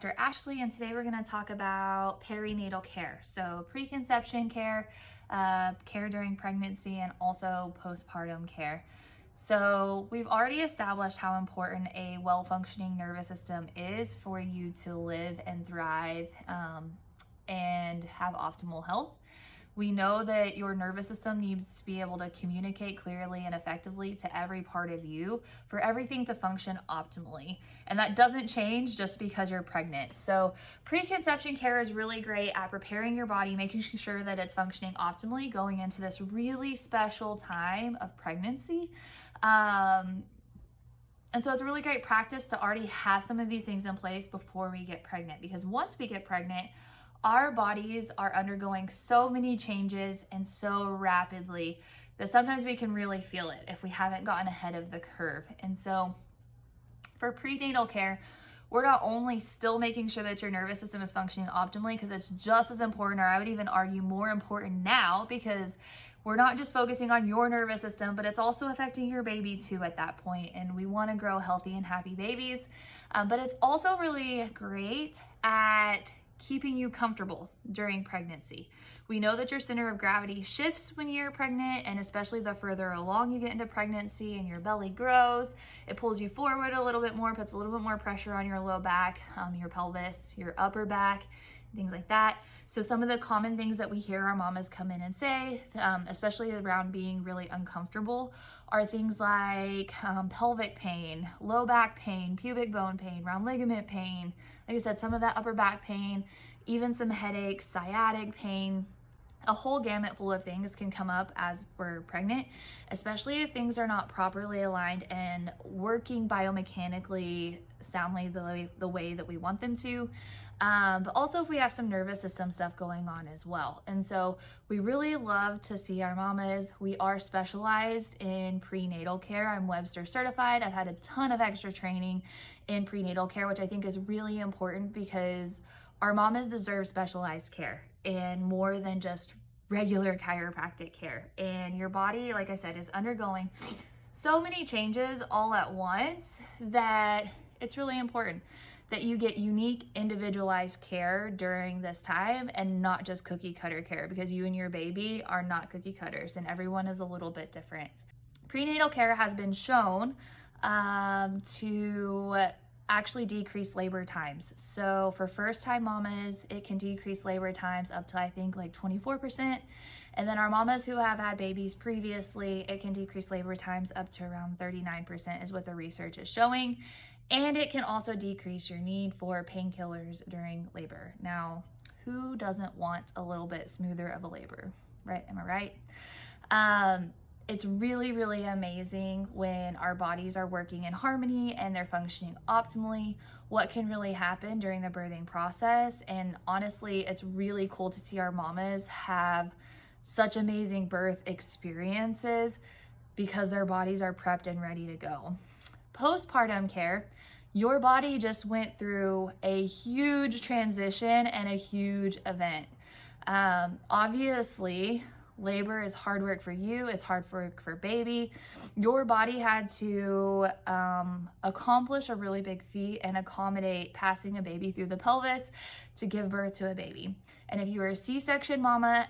Dr. Ashley, and today we're going to talk about perinatal care. So preconception care, care during pregnancy, and also postpartum care. So we've already established how important a well-functioning nervous system is for you to live and thrive and have optimal health. We know that your nervous system needs to be able to communicate clearly and effectively to every part of you for everything to function optimally. And that doesn't change just because you're pregnant. So preconception care is really great at preparing your body, making sure that it's functioning optimally going into this really special time of pregnancy. And so it's a really great practice to already have some of these things in place before we get pregnant, because once we get pregnant, our bodies are undergoing so many changes and so rapidly that sometimes we can really feel it if we haven't gotten ahead of the curve. And so for prenatal care, we're not only still making sure that your nervous system is functioning optimally, because it's just as important, or I would even argue more important now, because we're not just focusing on your nervous system, but it's also affecting your baby too at that point. And we want to grow healthy and happy babies. But it's also really great at keeping you comfortable during pregnancy. We know that your center of gravity shifts when you're pregnant, and especially the further along you get into pregnancy and your belly grows, it pulls you forward a little bit more, puts a little bit more pressure on your low back, your pelvis, your upper back, things like that. So some of the common things that we hear our mamas come in and say, especially around being really uncomfortable, are things like pelvic pain, low back pain, pubic bone pain, round ligament pain, like I said, some of that upper back pain, even some headaches, sciatic pain. A whole gamut full of things can come up as we're pregnant, especially if things are not properly aligned and working biomechanically soundly the way that we want them to. But also if we have some nervous system stuff going on as well. And so we really love to see our mamas. We are specialized in prenatal care. I'm Webster certified. I've had a ton of extra training in prenatal care, which I think is really important, because our mamas deserve specialized care and more than just regular chiropractic care. And your body, like I said, is undergoing so many changes all at once that it's really important that you get unique, individualized care during this time and not just cookie cutter care, because you and your baby are not cookie cutters and everyone is a little bit different. Prenatal care has been shown to actually decrease labor times. So for first-time mamas, it can decrease labor times up to, I think, like 24%. And then our mamas who have had babies previously, it can decrease labor times up to around 39% is what the research is showing. And it can also decrease your need for painkillers during labor. Now, who doesn't want a little bit smoother of a labor, right? Am I right? It's really, really amazing when our bodies are working in harmony and they're functioning optimally, what can really happen during the birthing process. And honestly, it's really cool to see our mamas have such amazing birth experiences because their bodies are prepped and ready to go. Postpartum care, your body just went through a huge transition and a huge event. Obviously, labor is hard work for you. It's hard work for baby. Your body had to accomplish a really big feat and accommodate passing a baby through the pelvis to give birth to a baby. And if you were a C-section mama,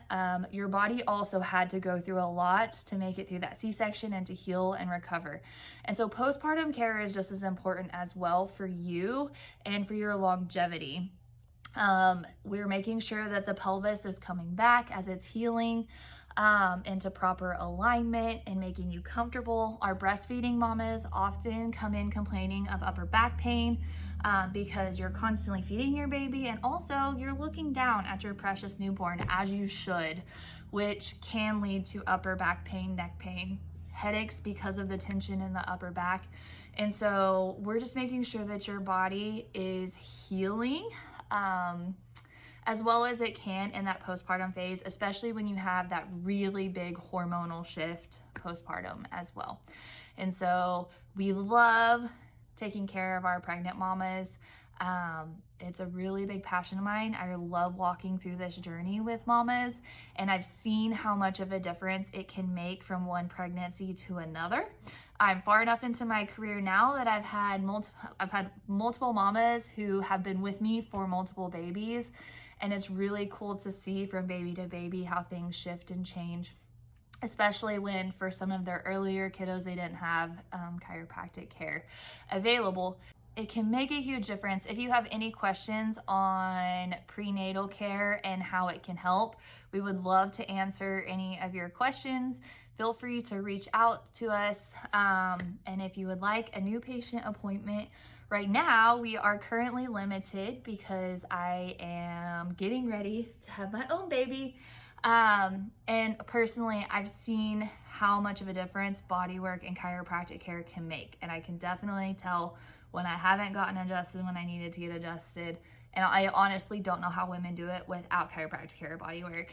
your body also had to go through a lot to make it through that C-section and to heal and recover. And so postpartum care is just as important as well for you and for your longevity. We're making sure that the pelvis is coming back as it's healing into proper alignment and making you comfortable. Our breastfeeding mamas often come in complaining of upper back pain because you're constantly feeding your baby, and also you're looking down at your precious newborn, as you should, which can lead to upper back pain, neck pain, headaches because of the tension in the upper back. And so we're just making sure that your body is healing as well as it can in that postpartum phase, especially when you have that really big hormonal shift postpartum as well. And so we love taking care of our pregnant mamas. It's a really big passion of mine. I love walking through this journey with mamas, and I've seen how much of a difference it can make from one pregnancy to another. I'm far enough into my career now that I've had multiple mamas who have been with me for multiple babies, and it's really cool to see from baby to baby how things shift and change, especially when for some of their earlier kiddos they didn't have chiropractic care available. It can make a huge difference. If you have any questions on prenatal care and how it can help, we would love to answer any of your questions. Feel free to reach out to us. And if you would like a new patient appointment, right now we are currently limited because I am getting ready to have my own baby. And personally, I've seen how much of a difference bodywork and chiropractic care can make. And I can definitely tell when I haven't gotten adjusted when I needed to get adjusted. And I honestly don't know how women do it without chiropractic care or bodywork.